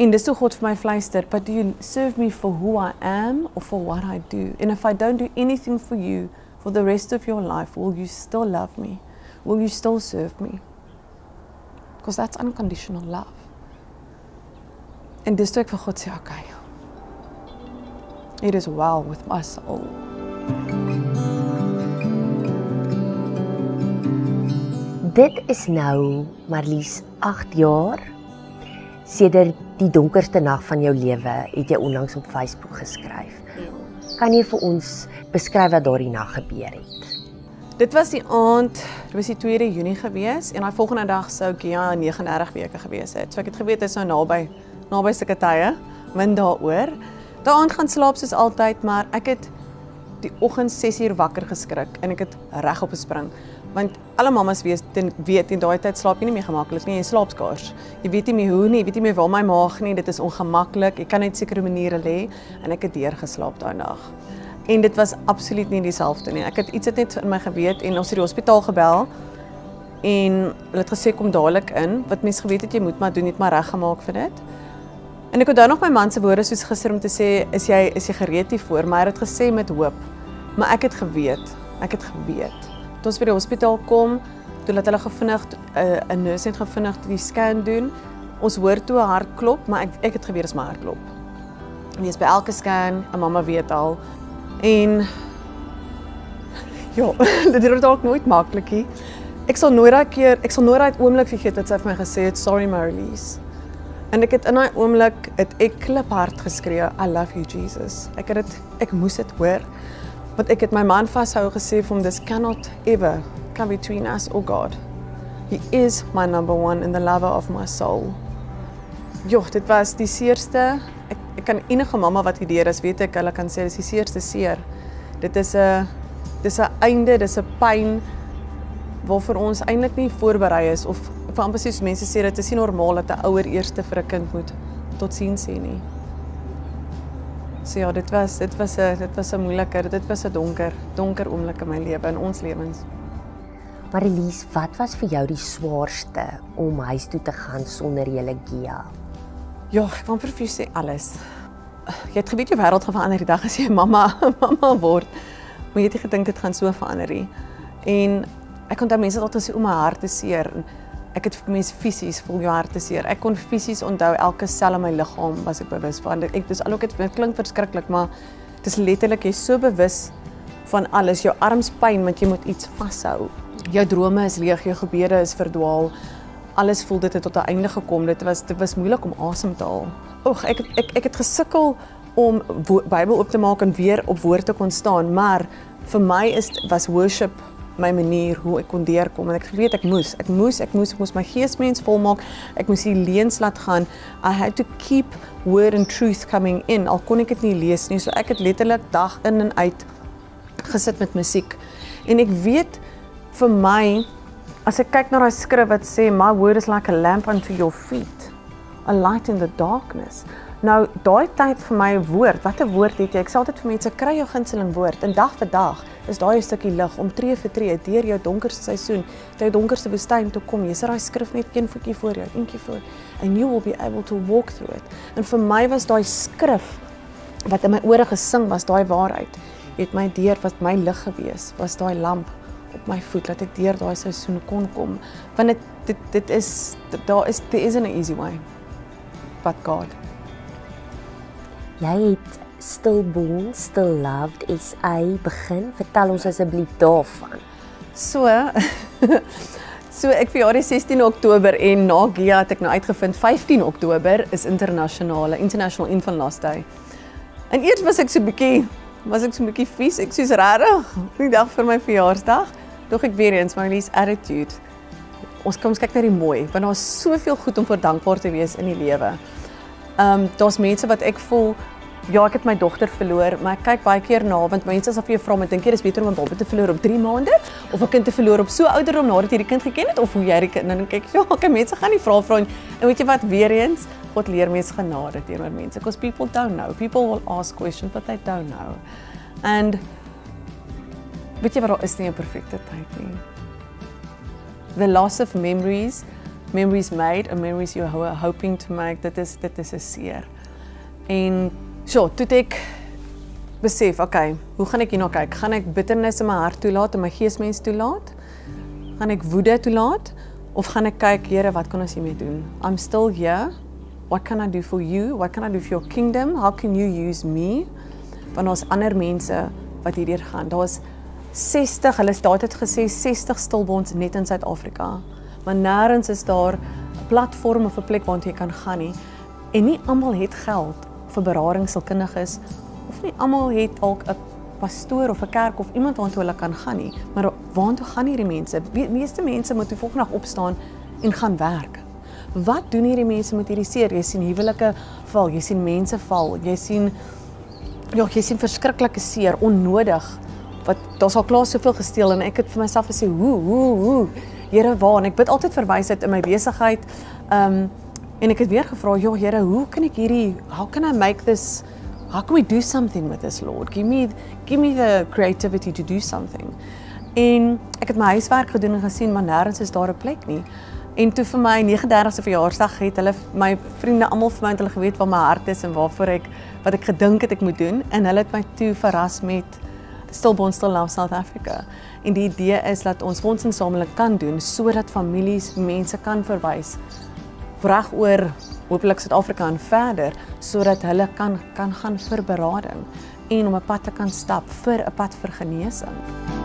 En dis hoe God vir my fluister, but do you serve me for who I am or for what I do? And if I don't do anything for you for the rest of your life, will you still love me? Will you still serve me? Because that's unconditional love. En dis toe ek vir God sê, okay, it is well with my soul. Dit is nou maar liefs 8 jaar sedert die donkerste nag van jou lewe het jy onlangs op Facebook geskryf. Kan jy vir ons beskryf wat daardie nag gebeur het? Dit was die aand, dit was die 2de Junie gewees en die volgende dag sou Gia 39 weke gewees het. So ek het geweet dit is nou naby sulke tye, min daaroor. Daai aand gaan slaap soos altyd, maar ek het die oggend 6 uur wakker geskrik en ek het regop gespring. Want alle mamas weet in daai tyd slaap jy nie meer gemaklik nie, jy slaap skaars. Jy weet nie meer hoe nie, jy weet nie meer waar my maag nie, dit is ongemaklik. Ek kan net sekere maniere lê en ek het deurgeslaap daai nag. En dit was absoluut nie dieselfde nie. Ek het iets net in my geweet en ons het die hospitaal gebel en hulle het gesê kom dadelik in. Wat mens geweet het jy moet maar doen, net maar reggemaak vir dit. En ek onthou nog my man se woorde soos gister om te sê is jy gereed hiervoor, maar hy het gesê met hoop. Maar ek het geweet. Toe ons by die hospitaal kom, toe laat hulle gevinnig 'n nurse het gevinnig die scan doen. Ons hoor toe 'n hart klop, maar ek het geweet dis my hart klop. En dis by elke scan, 'n mamma weet al. En ja, dit is dalk nooit maklik nie. Ek sal nooit daai oomblik vergeet wat sy vir my gesê het, sorry Marlies. En ek het in daai oomblik ek kliphard geskree, I love you Jesus. Ek moes dit hoor. Want ek het my man vashou gesê vir hom, this cannot ever come between us or God. He is my number one and the lover of my soul. Jo, dit was die seerste, ek kan enige mamma wat hierdeur is, weet ek, hulle kan sê, dis die seerste seer. Dit is 'n einde, dis 'n pyn, waarvoor ons eintlik nie voorberei is, of vir amper soos mense sê, dit is nie normaal dat 'n ouer eerste vir 'n kind moet totsiens sê nie. So ja, dit was 'n moeilike, dit was 'n donker oomblik in my lewe, in ons lewens. Marlies, wat was vir jou die swaarste om huis toe te gaan sonder julle Gia? Ja, ek wil vir jou sê alles. Jy het geweet jou wêreld gaan verander die dag as jy mamma word, maar jy het nie gedink dit gaan so verander nie. En ek onthou mense het altyd gesê, my hart is seer. Ek het vir mense fisies voel jou hart is seer. Ek kon fisies onthou elke sel in my liggaam was ek bewus van. Dit klink verskriklik, maar dit is letterlik jy so bewus van alles. Jou arms pyn want jy moet iets vashou. Jou drome is leeg, jou gebede is verdwaal. Alles voel dit het tot 'n einde gekom. Dit was moeilik om asem te haal. Ek het gesukkel om Bybel oop te maak en weer op woord te kon staan, maar vir my was worship my manier hoe ek kon deurkom en ek geweet ek moes my geesmens volmaak, ek moes die leuns laat gaan. I had to keep word and truth coming in, al kon ek dit nie lees nie, so ek het letterlik dag in en uit gesit met musiek. En ek weet vir my, as ek kyk na daai skrif wat sê, my word is like a lamp unto your feet, a light in the darkness. Nou, daai tyd vir my woord, wat 'n woord het jy? Ek sê altyd vir mense, kry jou gunsteling woord, en dag vir dag is daai 'n stukkie lig, om tree vir tree, deur jou donkerste seisoen, jou donkerste woestyn te kom. Jy sit daai skrif net een voetjie voor jou, eentjie voor, and you will be able to walk through it. En vir my was daai skrif, wat in my ore gesing was, daai waarheid, het my deur, was my lig gewees, was daai lamp op my voet, dat ek deur daai seisoen kon kom. Want there isn't an easy way, but God. Jy het Stillborn, Still Loved SA begin. Vertel ons asseblief daarvan. So ek verjaar die 16 Oktober en na Gia het ek nou uitgevind 15 Oktober is International Infant Loss Day. En eers was ek so 'n bietjie vies, ek soos regtig die dag vir my verjaarsdag, dog ek weer eens Marlies attitude. Ons kyk na die mooi, want daar is soveel goed om vir dankbaar te wees in die lewe. Daar's mense wat ek voel, ja, ek het my dogter verloor, maar ek kyk baie keer na, want mense sal vir jou vra, maar dink jy dis beter om 'n baba te verloor op 3 maande of 'n kind te verloor op so ouderdom nadat jy die kind geken het, of hoe jy die kind, en dan kyk ja, okay, mense gaan nie vra en weet jy wat, weer eens, God leer mense genade teenoor mense, because people don't know, people will ask questions, but they don't know. And weet jy wat, daar is nie 'n perfekte tyd nie. The loss of memories memories made, 'n memories you're hoping to make, dit is 'n seer. En toe het ek besef, okay, hoe gaan ek hierna kyk? Gaan ek bitternis in my hart toelaat en my geesmens toelaat? Gaan ek woede toelaat? Of gaan ek kyk, Here, wat kan ons hiermee doen? I'm still here. What can I do for you? What can I do for your kingdom? How can you use me? Want ons ander mense wat hierdeur gaan. Daar's 60, hulle het gesê 60 stilbonds net in Suid-Afrika. Maar nêrens is daar 'n platform of 'n plek waar jy kan gaan nie. En nie almal het geld vir beradingskundiges of nie almal het ook 'n pastoor of 'n kerk of iemand waartoe hulle kan gaan nie. Maar waartoe gaan hierdie mense? Die meeste mense moet die volgende dag opstaan en gaan werk. Wat doen hierdie mense met hierdie seer? Jy sien huwelike val, jy sien mense val, jy sien verskriklike seer, onnodig. Wat daar's al klaar soveel gesteel en ek het vir myself gesê, hoe, Here, waar? En ek bid altyd vir wysheid in my besigheid. En ek het weer gevra, Here, hoe kan ek how can I make this, how can we do something with this, Lord? Give me the creativity to do something. En ek het my huiswerk gedoen en gesien, maar nêrens is daar 'n plek nie. En toe vir my 39ste verjaarsdag het hulle my vriende almal vir my hulle geweet waar my hart is en wat ek gedink het ek moet doen, en hulle het my toe verras met Stillborn Still Love South Africa. En die idee is dat ons fondsinsameling kan doen sodat families, mense kan verwys reg oor hopelik Suid-Afrika en verder, sodat hulle kan gaan vir berading en om 'n pad te kan stap vir 'n pad vir genesing.